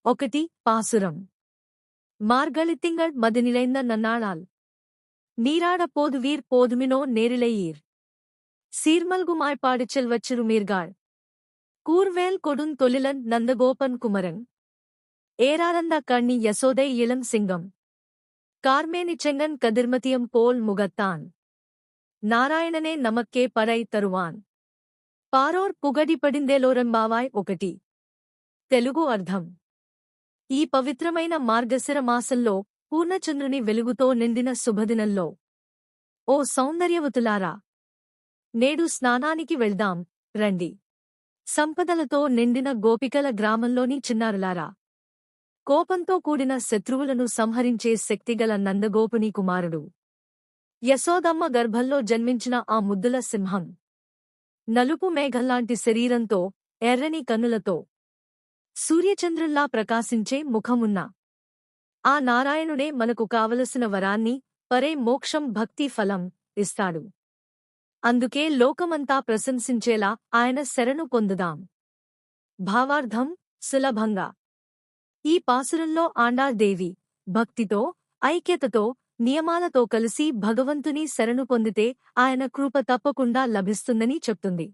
ఒకటి పాసురం. மார்கழித்திங்கள் மதிநிலைந்த நன்னாளால் நீராட போதுவீர் போதுமினோ நேரிழையீர் சீர்மல்குமாய் பாடிச் செல்வச் சிறுமீர்காள் கூர்வேல் கொடுந் தொழிலன் நந்தகோபன் குமரன் ஏராரந்த கண்ணி யசோதை இளம் சிங்கம் கார்மேனிச் செங்கன் கதிர்மதியம் போல் முகத்தான் నారాయణనే నమక్కే పడై తరువాన్ పారోర్ పుగడి పడిందేలోరంబావాయ్ ఒకటి. తెలుగు అర్థం. ఈ పవిత్రమైన మార్గశిర మాసంలో పూర్ణచంద్రుని వెలుగుతో నిండిన శుభదినంలో ఓ సౌందర్యవతులారా, నేడు స్నానానికి వెళ్దాం రండి. సంపదలతో నిండిన గోపికల గ్రామంలోని చిన్నారులారా, కోపంతో కూడిన శత్రువులను సంహరించే శక్తిగల నందగోపుని కుమారుడు యశోదమ్మ గర్భంలో జన్మించిన ఆ ముద్దుల సింహం, నలుపు మేఘంలాంటి శరీరంతో ఎర్రని కన్నులతో సూర్యచంద్రుల్లా ప్రకాశించే ముఖమున్న ఆ నారాయణుడే మనకు కావలసిన వరాన్ని, పరే మోక్షం భక్తి ఫలం ఇస్తాడు. అందుకే లోకమంతా ప్రశంసించేలా ఆయన శరణు పొందుదాం. భావార్థం సులభంగా. ఈ పాసురంలో ఆండాదేవి భక్తితో, ఐక్యతతో, నియమాలతో కలిసి భగవంతుని శరణు పొందితే ఆయన కృప తప్పకుండా లభిస్తుందని చెప్తుంది.